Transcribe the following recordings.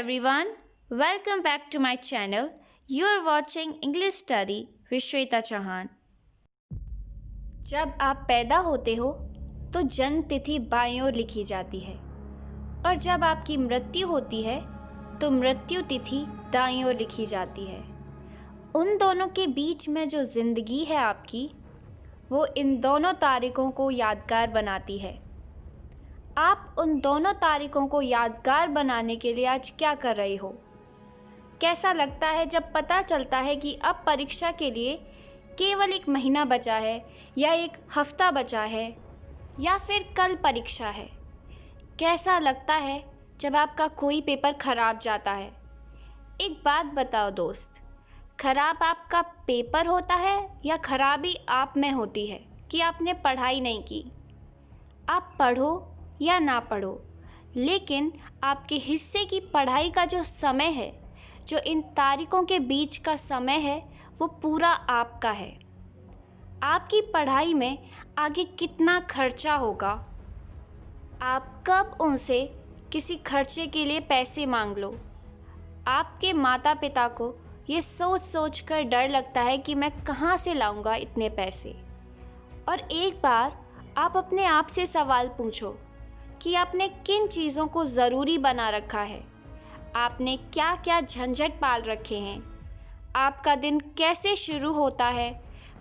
everyone, welcome back to my channel. You are watching English Study with Shweta Chauhan. जब आप पैदा होते हो तो जन्म तिथि बाईं ओर लिखी जाती है और जब आपकी मृत्यु होती है तो मृत्यु तिथि दाईं ओर लिखी जाती है। उन दोनों के बीच में जो ज़िंदगी है आपकी, वो इन दोनों तारीखों को यादगार बनाती है। आप उन दोनों तारीखों को यादगार बनाने के लिए आज क्या कर रहे हो? कैसा लगता है जब पता चलता है कि अब परीक्षा के लिए केवल 1 महीना बचा है या 1 हफ्ता बचा है या फिर कल परीक्षा है? कैसा लगता है जब आपका कोई पेपर ख़राब जाता है? एक बात बताओ दोस्त, ख़राब आपका पेपर होता है या ख़राबी आप में होती है कि आपने पढ़ाई नहीं की? आप पढ़ो या ना पढ़ो, लेकिन आपके हिस्से की पढ़ाई का जो समय है, जो इन तारीखों के बीच का समय है, वो पूरा आपका है। आपकी पढ़ाई में आगे कितना खर्चा होगा, आप कब उनसे किसी खर्चे के लिए पैसे मांग लो। आपके माता पिता को ये सोच सोच कर डर लगता है कि मैं कहाँ से लाऊंगा इतने पैसे। और एक बार आप अपने आप से सवाल पूछो कि आपने किन चीज़ों को ज़रूरी बना रखा है, आपने क्या क्या झंझट पाल रखे हैं। आपका दिन कैसे शुरू होता है?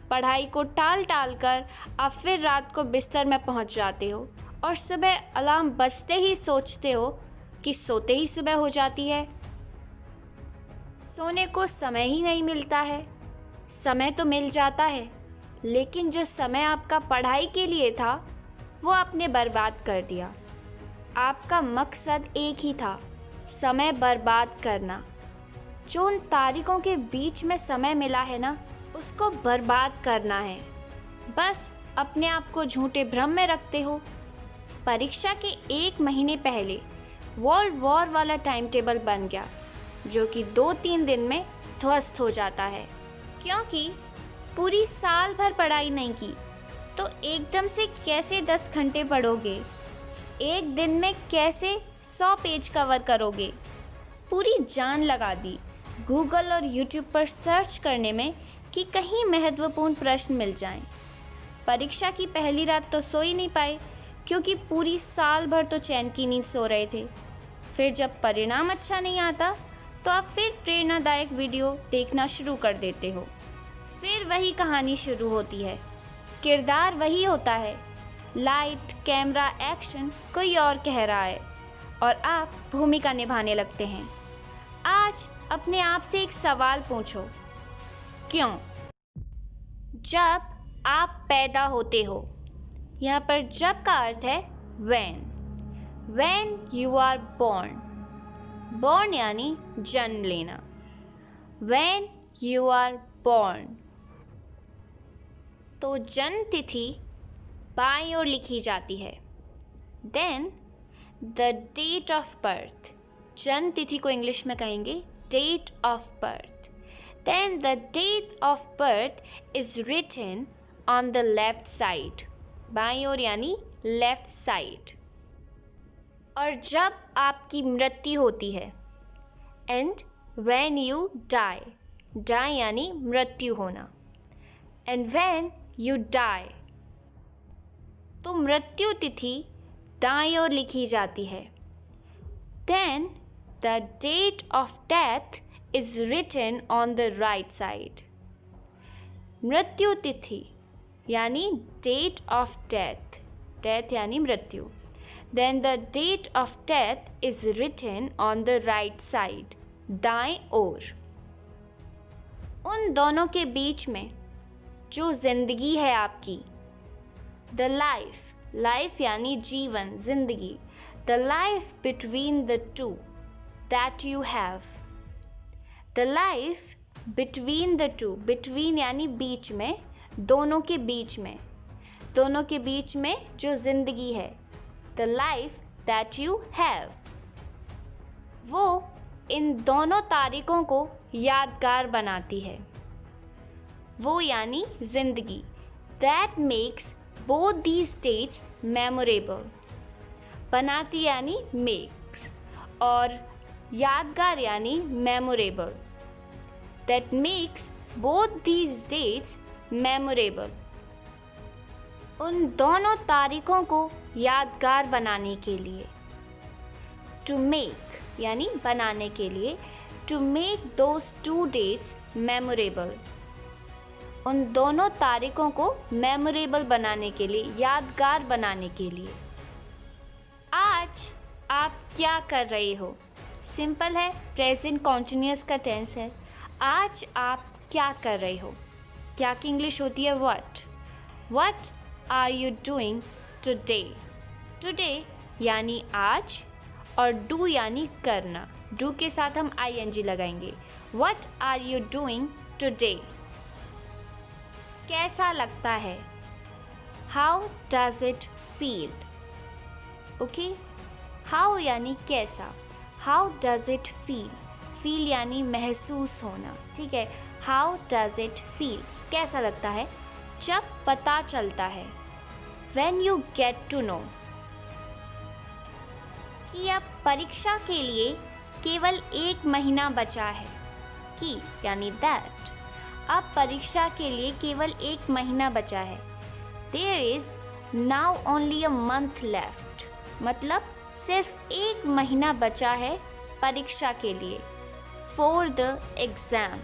पढ़ाई को टाल टाल कर आप फिर रात को बिस्तर में पहुंच जाते हो और सुबह अलार्म बजते ही सोचते हो कि सोते ही सुबह हो जाती है। सोने को समय ही नहीं मिलता है। समय तो मिल जाता है, लेकिन जो समय आपका पढ़ाई के लिए था वो आपने बर्बाद कर दिया। आपका मकसद एक ही था, समय बर्बाद करना। जो उन तारीखों के बीच में समय मिला है ना, उसको बर्बाद करना है। बस अपने आप को झूठे भ्रम में रखते हो। परीक्षा के 1 महीने पहले वर्ल्ड वॉर वाला टाइम टेबल बन गया, जो कि 2-3 दिन में ध्वस्त हो जाता है। क्योंकि पूरी साल भर पढ़ाई नहीं की तो एकदम से कैसे 10 घंटे पढ़ोगे? एक दिन में कैसे 100 पेज कवर करोगे? पूरी जान लगा दी गूगल और यूट्यूब पर सर्च करने में कि कहीं महत्वपूर्ण प्रश्न मिल जाएं। परीक्षा की पहली रात तो सो ही नहीं पाए, क्योंकि पूरी साल भर तो चैन की नींद सो रहे थे। फिर जब परिणाम अच्छा नहीं आता तो आप फिर प्रेरणादायक वीडियो देखना शुरू कर देते हो। फिर वही कहानी शुरू होती है। किरदार वही होता है, लाइट, कैमरा, एक्शन कोई और कह रहा है और आप भूमिका निभाने लगते हैं। आज अपने आप से एक सवाल पूछो, क्यों? जब आप पैदा होते हो, यहाँ पर जब का अर्थ है when you are born यानी जन्म लेना। when you are born, तो जन्म तिथि बाईं ओर लिखी जाती है। Then the date of birth, जन्म तिथि को इंग्लिश में कहेंगे date of birth. Then the date of birth is written on the left side, बाईं ओर यानी लेफ्ट साइड। और जब आपकी मृत्यु होती है, एंड व्हेन यू डाई यानी मृत्यु होना, एंड व्हेन यू डाई, तो मृत्यु तिथि दाईं ओर लिखी जाती है। Then the date of death is written on the right side. मृत्यु तिथि यानी डेट ऑफ डेथ यानी मृत्यु। Then the date of death is written on the right side, दाएं ओर। उन दोनों के बीच में जो जिंदगी है आपकी, द लाइफ यानी जीवन, जिंदगी, the life between the two that you have. The life between the two, between यानी बीच में, दोनों के बीच में जो जिंदगी है, the life that you have, वो इन दोनों तारीखों को यादगार बनाती है। वो यानी जिंदगी, that makes both these dates memorable, बनाती यानी makes, और यादगार यानी memorable, that makes both these dates memorable. उन दोनों तारीखों को यादगार बनाने के लिए, to make यानी बनाने के लिए, to make those two dates memorable. उन दोनों तारीखों को मेमोरेबल बनाने के लिए, यादगार बनाने के लिए. आज आप क्या कर रहे हो? सिंपल है, प्रेजेंट कॉन्टिन्यूअस का टेंस है. आज आप क्या कर रहे हो? क्या की इंग्लिश होती है what. What are you doing today? Today यानी आज और डू यानी करना. डू के साथ हम ing लगाएंगे. What are you doing today? कैसा लगता है? How does it feel? Okay, how यानी कैसा, how does it feel. Feel यानी महसूस होना. ठीक है, हाउ डज इट फील, कैसा लगता है. जब पता चलता है, when you get to know कि अब परीक्षा के लिए केवल 1 महीना बचा है. कि यानी दैट, अब परीक्षा के लिए केवल 1 महीना बचा है. There is now only a month left, मतलब सिर्फ 1 महीना बचा है परीक्षा के लिए. For the exam,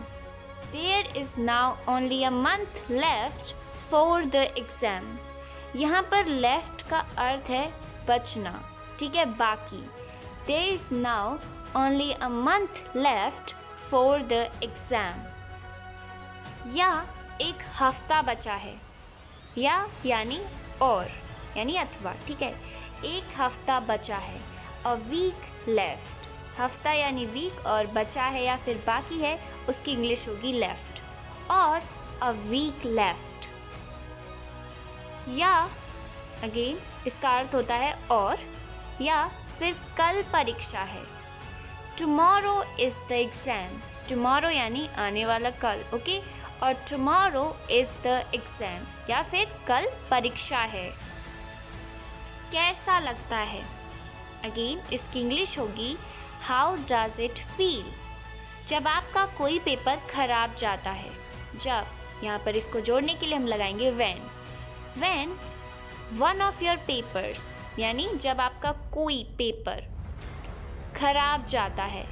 there is now only a month left for the exam. यहाँ पर लेफ्ट का अर्थ है बचना. ठीक है, बाकी. There is now only a month left for the exam. या एक हफ्ता बचा है. या यानी और यानी अथवा. ठीक है, एक हफ्ता बचा है. A week left. हफ्ता यानी वीक और बचा है या फिर बाकी है, उसकी इंग्लिश होगी लेफ्ट. और अ वीक लेफ्ट. या अगेन इसका अर्थ होता है और, या फिर कल परीक्षा है. Tomorrow is the exam. Tomorrow यानी आने वाला कल. ओके, और टुमारो इज द एग्जाम या फिर कल परीक्षा है. कैसा लगता है? अगेन इसकी इंग्लिश होगी हाउ डज इट फील. जब आपका कोई पेपर खराब जाता है. जब, यहाँ पर इसको जोड़ने के लिए हम लगाएंगे when. When one of your papers, यानी जब आपका कोई पेपर खराब जाता है.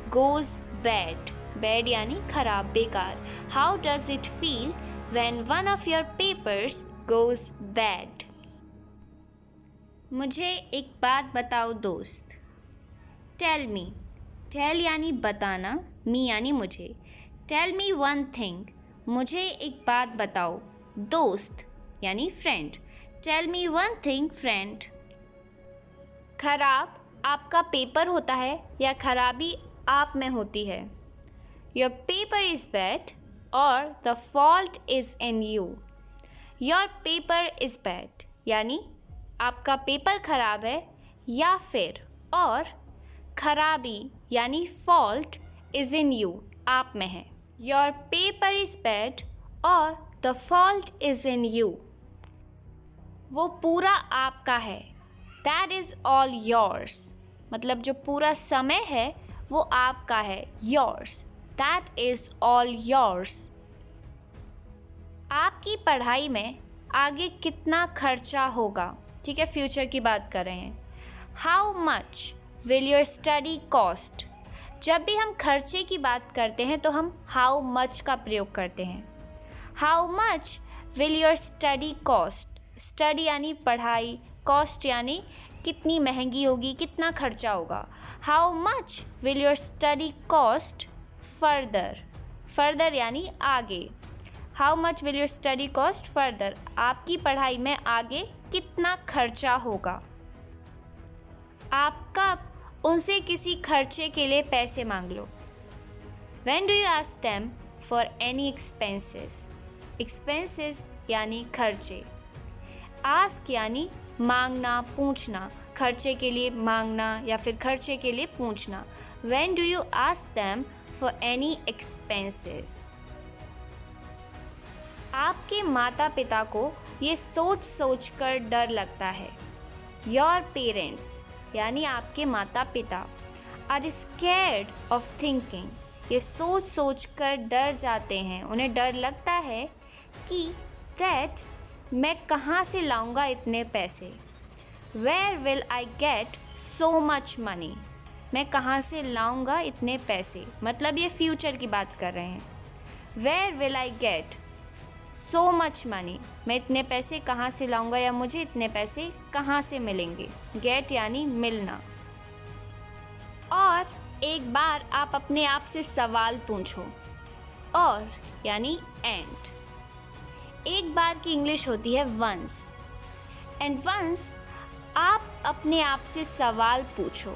Goes bad. बैड यानी खराब, बेकार. How does it feel when one of your papers goes bad? मुझे एक बात बताओ दोस्त. Tell me. टेल यानी बताना, मी यानी मुझे. Tell me one thing. मुझे एक बात बताओ. दोस्त यानी friend. Tell me one thing friend. खराब आपका पेपर होता है या खराबी आप में होती है. योर पेपर इज़ बैड और the fault is in you. Your paper is bad यानी आपका पेपर खराब है, या फिर और खराबी यानी फॉल्ट इज़ इन यू, आप में है. योर पेपर इज़ बैड और the fault is in you. वो पूरा आपका है. That is all yours. मतलब जो पूरा समय है वो आपका है. Yours. That is all yours. आपकी पढ़ाई में आगे कितना खर्चा होगा. ठीक है, फ्यूचर की बात कर रहे हैं. How much will your study cost. जब भी हम खर्चे की बात करते हैं तो हम हाउ मच का प्रयोग करते हैं. How much will your study cost. Study यानी पढ़ाई, कॉस्ट यानी कितनी महंगी होगी, कितना खर्चा होगा. How much will your study cost further. Further यानी आगे. How much will your study cost further. आपकी पढ़ाई में आगे कितना खर्चा होगा. आप कब उनसे किसी खर्चे के लिए पैसे मांग लो. When do you ask them for any expenses? Expenses यानी खर्चे. Ask यानी मांगना, पूछना. खर्चे के लिए मांगना या फिर खर्चे के लिए पूछना. When do you ask them for any expenses? आपके माता पिता को ये सोच सोच कर डर लगता है. Your parents यानी आपके माता पिता आर स्कैर्ड ऑफ थिंकिंग, ये सोच सोच कर डर जाते हैं, उन्हें डर लगता है कि दैट मैं कहाँ से लाऊंगा इतने पैसे, where will I get so much money, मैं कहाँ से लाऊंगा इतने पैसे, मतलब ये फ्यूचर की बात कर रहे हैं। Where will I get so much money, मैं इतने पैसे कहाँ से लाऊंगा या मुझे इतने पैसे कहाँ से मिलेंगे। गेट यानी मिलना। और एक बार आप अपने आप से सवाल पूछो, और यानी एंड। एक बार की इंग्लिश होती है वंस, एंड वंस आप अपने आप से सवाल पूछो।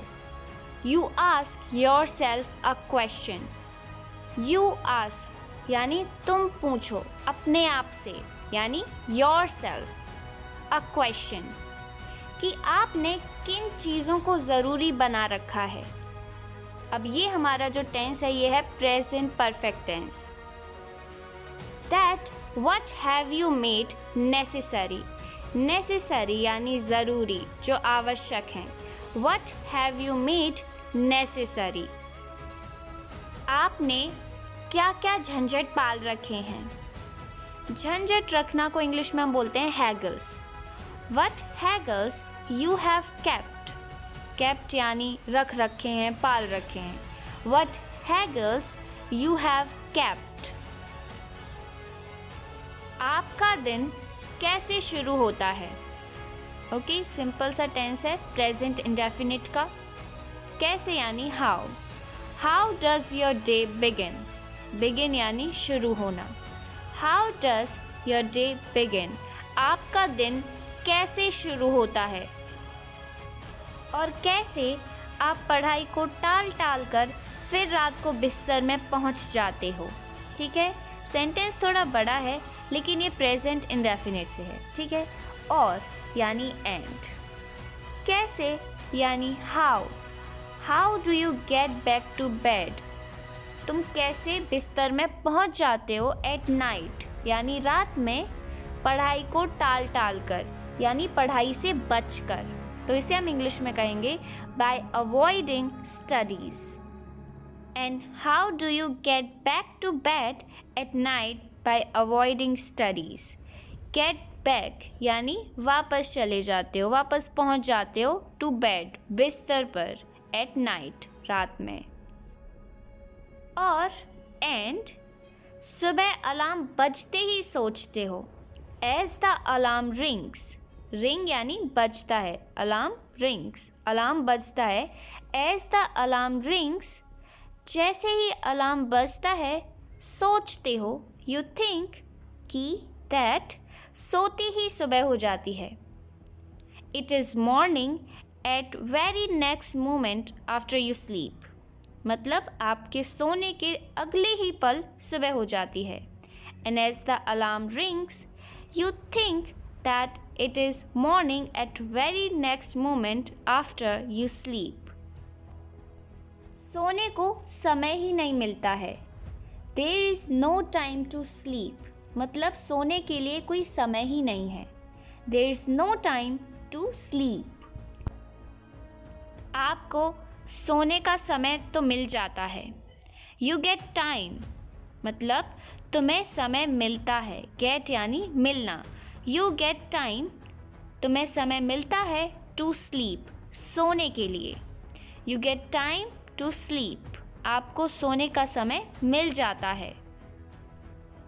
You ask your self a question. You ask यानी तुम पूछो अपने आप से, यानी योर सेल्फ अ क्वेश्चन, कि आपने किन चीज़ों को ज़रूरी बना रखा है। अब ये हमारा जो टेंस है ये है present perfect tense. That what have you made necessary, necessary यानी ज़रूरी, जो आवश्यक हैं। What have you made necessary, आपने क्या क्या झंझट पाल रखे हैं। झंझट रखना को इंग्लिश में हम बोलते हैं haggles. What haggles you have kept, kept यानी रख रखे हैं, पाल रखे हैं। What haggles you have kept, आपका दिन कैसे शुरू होता है। ओके, सिंपल सा टेंस है प्रेजेंट इंडेफिनिट का। कैसे यानी how. How does your day begin, begin यानी शुरू होना। How does your day begin, आपका दिन कैसे शुरू होता है। और कैसे आप पढ़ाई को टाल टाल कर फिर रात को बिस्तर में पहुंच जाते हो। ठीक है, सेंटेंस थोड़ा बड़ा है लेकिन ये प्रेजेंट इंडेफिनिट से है। ठीक है, और यानी एंड। कैसे यानी how. How do you get back to bed, तुम कैसे बिस्तर में पहुंच जाते हो। एट नाइट यानी रात में, पढ़ाई को टाल टाल कर यानी पढ़ाई से बच कर। तो इसे हम इंग्लिश में कहेंगे by avoiding studies. And how do you get back to bed at night by avoiding studies. Get back यानी वापस चले जाते हो, वापस पहुंच जाते हो, टू बेड बिस्तर पर, एट नाइट रात में। और एंड सुबह अलार्म बजते ही सोचते हो। As the alarm rings, ring यानी बजता है, अलार्म रिंग्स, अलार्म बजता है। एज द अलार्म रिंग्स, जैसे ही अलार्म बजता है सोचते हो। यू थिंक कि दैट, सोते ही सुबह हो जाती है। It is morning at very next moment after you sleep, मतलब आपके सोने के अगले ही पल सुबह हो जाती है। And as the alarm rings you think that it is morning at very next moment after you sleep. सोने को समय ही नहीं मिलता है। There is no time to sleep, मतलब सोने के लिए कोई समय ही नहीं है। There is no time to sleep, आपको सोने का समय तो मिल जाता है। यू गेट टाइम, मतलब तुम्हें समय मिलता है। गेट यानी मिलना। यू गेट टाइम, तुम्हें समय मिलता है। टू स्लीप, सोने के लिए। You get time to sleep, आपको सोने का समय मिल जाता है।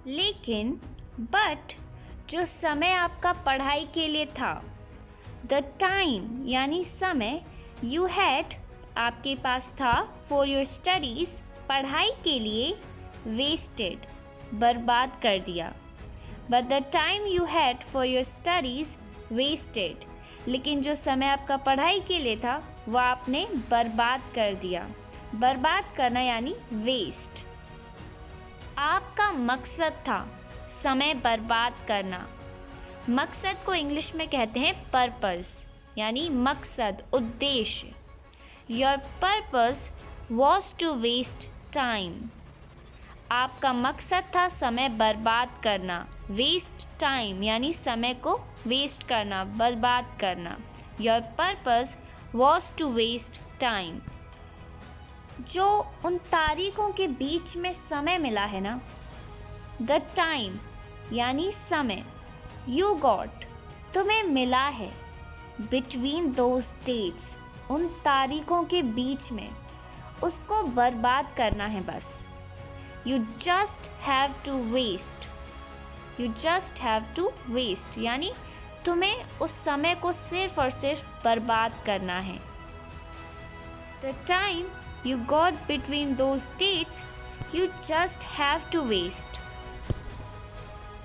लेकिन बट, जो समय आपका पढ़ाई के लिए था, द टाइम यानी समय, यू हैड आपके पास था, फॉर योर स्टडीज़ पढ़ाई के लिए, वेस्टेड बर्बाद कर दिया। But the time you had for your studies wasted, लेकिन जो समय आपका पढ़ाई के लिए था वह आपने बर्बाद कर दिया। बर्बाद करना यानी वेस्ट। आपका मकसद था समय बर्बाद करना। मकसद को इंग्लिश में कहते हैं पर्पस, यानी मकसद, उद्देश्य। Your purpose was to waste time, आपका मकसद था समय बर्बाद करना। वेस्ट टाइम यानी समय को वेस्ट करना, बर्बाद करना। Your purpose was to waste time. जो उन तारीखों के बीच में समय मिला है ना, द टाइम यानी समय, यू गॉट तुम्हें मिला है, बिटवीन दोज डेट्स उन तारीखों के बीच में, उसको बर्बाद करना है बस। You just have to waste, you just have to waste यानी तुम्हें उस समय को सिर्फ और सिर्फ बर्बाद करना है। The time you got between those dates you just have to waste.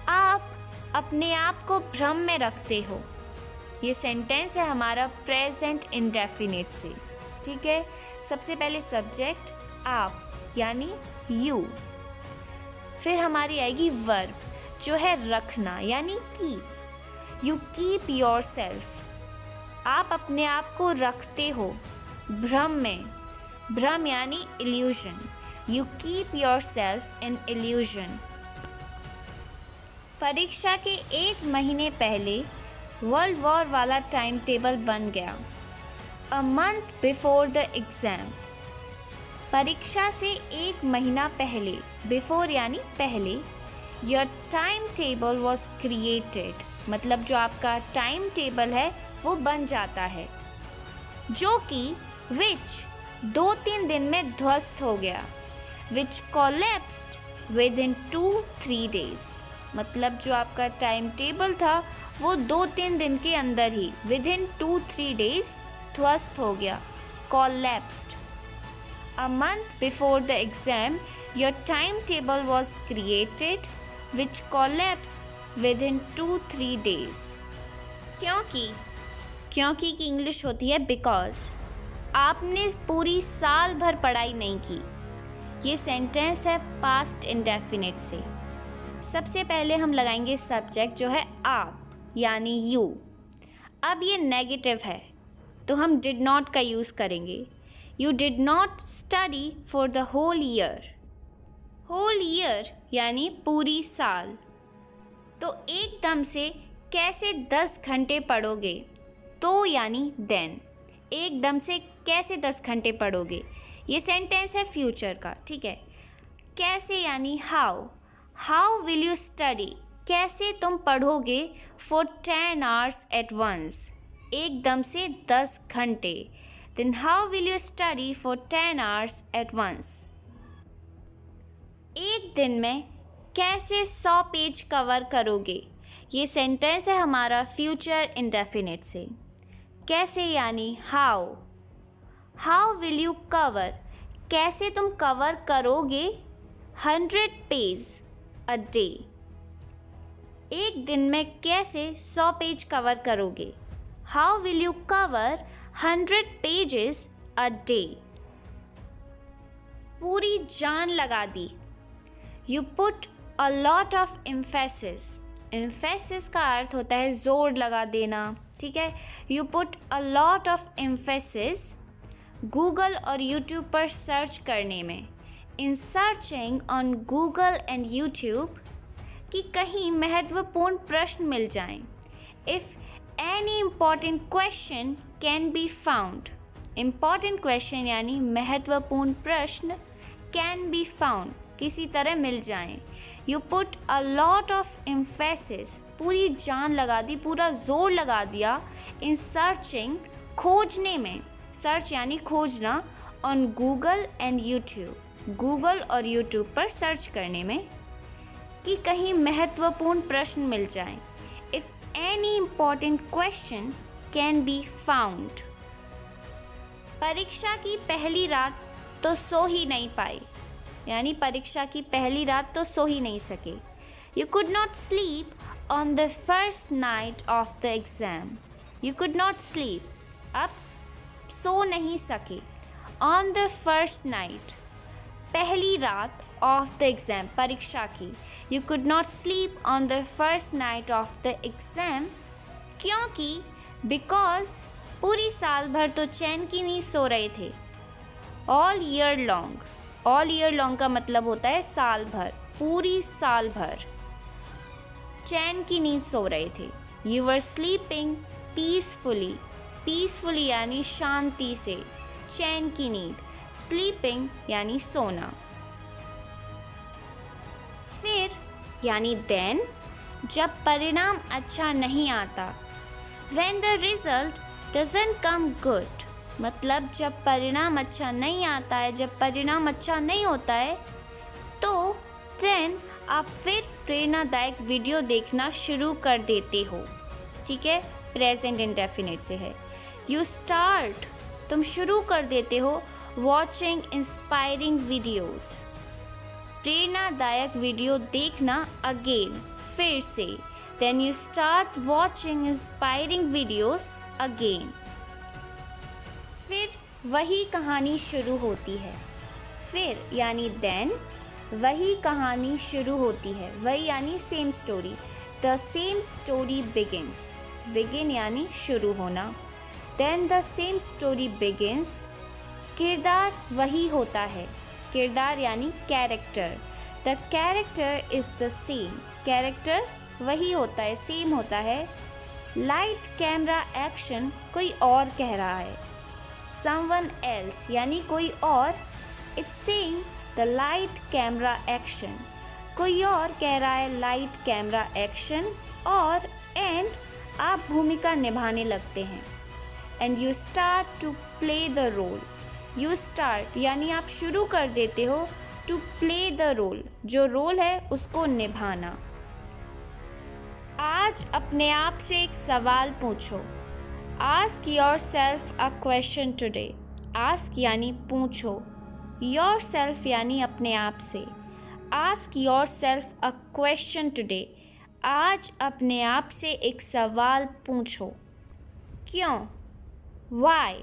आप अपने आप को भ्रम में रखते हो। ये सेंटेंस है हमारा प्रेजेंट इंडेफिनिट से, ठीक है। सबसे पहले सब्जेक्ट आप यानी यू, फिर हमारी आएगी वर्ब जो है रखना यानी keep, you keep your self, आप अपने आप को रखते हो भ्रम में, भ्रम यानी illusion, you keep your self in illusion. परीक्षा के 1 महीने पहले वर्ल्ड वॉर वाला टाइम टेबल बन गया। A month before the exam, परीक्षा से 1 महीना पहले, बिफोर यानी पहले, your time table was created, मतलब जो आपका टाइम टेबल है वो बन जाता है, जो कि विच 2-3 दिन में ध्वस्त हो गया, विच कोलैप्स्ड विद इन 2-3 days, मतलब जो आपका टाइम टेबल था वो 2-3 दिन के अंदर ही विद इन 2-3 days ध्वस्त हो गया, collapsed. A month before the exam your time table was created which collapsed with in 2-3 days। क्योंकि की इंग्लिश होती है बिकॉज। आपने पूरी साल भर पढ़ाई नहीं की। ये सेंटेंस है पास्ट इंडेफिनिट से। सबसे पहले हम लगाएंगे सब्जेक्ट जो है आप यानी यू। अब ये नेगेटिव है तो हम डिड नॉट का यूज़ करेंगे। You did not study for the whole year. Whole year यानी पूरी साल। तो एकदम से कैसे 10 घंटे पढ़ोगे? तो यानी देन। एकदम से कैसे 10 घंटे पढ़ोगे? ये सेंटेंस है फ्यूचर का, ठीक है। कैसे यानी how. How will you study? कैसे तुम पढ़ोगे फॉर 10 hours एट वंस? एकदम से 10 घंटे। Then how will you study for 10 hours at once? एक दिन में कैसे 100 पेज कवर करोगे? ये सेंटेंस है हमारा फ्यूचर इंडेफिनिट से। कैसे यानी how. How will you cover? कैसे तुम कवर करोगे 100 पेज अ डे? एक दिन में कैसे 100 पेज कवर करोगे? How will you cover 100 pages a day? पूरी जान लगा दी। You put a lot of emphasis. Emphasis का अर्थ होता है जोर लगा देना, ठीक है। You put a lot of emphasis Google और यूट्यूब पर सर्च करने में। In searching on Google and YouTube कि कहीं महत्वपूर्ण प्रश्न मिल जाएं। If any important question can be found. Important question यानी महत्वपूर्ण प्रश्न कैन बी फाउंड, किसी तरह मिल जाएं। You put a lot of emphasis, पूरी जान लगा दी, पूरा जोर लगा दिया। इन सर्चिंग, खोजने में। सर्च यानी खोजना। On Google and YouTube, Google और यूट्यूब पर सर्च करने में कि कहीं महत्वपूर्ण प्रश्न मिल जाएं। If any important question can be found. परीक्षा की पहली रात तो सो ही नहीं पाई, यानी परीक्षा की पहली रात तो सो ही नहीं सके। You could not sleep on the first night of the exam. You could not sleep, अब सो नहीं सके। ऑन द फर्स्ट नाइट, पहली रात, ऑफ द एग्ज़ाम, परीक्षा की। You could not sleep on the first night of the exam. क्योंकि because पूरी साल भर तो चैन की नींद सो रहे थे। All year long, all year long का मतलब होता है साल भर, पूरी साल भर चैन की नींद सो रहे थे। You were sleeping peacefully. Peacefully यानी शांति से, चैन की नींद। स्लीपिंग यानी सोना। फिर यानी देन, जब परिणाम अच्छा नहीं आता। When the result doesn't come good, मतलब जब परिणाम अच्छा नहीं आता है, जब परिणाम अच्छा नहीं होता है, तो then आप फिर प्रेरणादायक वीडियो देखना शुरू कर देते हो। ठीक है, प्रेजेंट इंडेफिनिट से है। You start, तुम शुरू कर देते हो वॉचिंग इंस्पायरिंग वीडियोस, प्रेरणादायक वीडियो देखना अगेन, फिर से। Then you start watching inspiring videos again. फिर वही कहानी शुरू होती है। फिर यानी देन, वही कहानी शुरू होती है। वही यानी same story. The same story begins, begin यानी शुरू होना। Then the same story begins, किरदार वही होता है। किरदार यानी character. The character is the same, character वही होता है, सेम होता है। लाइट कैमरा एक्शन, कोई और कह रहा है। समवन एल्स यानी कोई और, it's saying the light camera action, कोई और कह रहा है लाइट कैमरा एक्शन। और एंड, आप भूमिका निभाने लगते हैं। And you start to play the role, you start यानी आप शुरू कर देते हो, टू प्ले द रोल, जो रोल है उसको निभाना। आज अपने आप से एक सवाल पूछो। Ask your self a question today. Ask यानी पूछो, योर सेल्फ यानी अपने आप से। Ask your self a question today, आज अपने आप से एक सवाल पूछो। क्यों? वाई?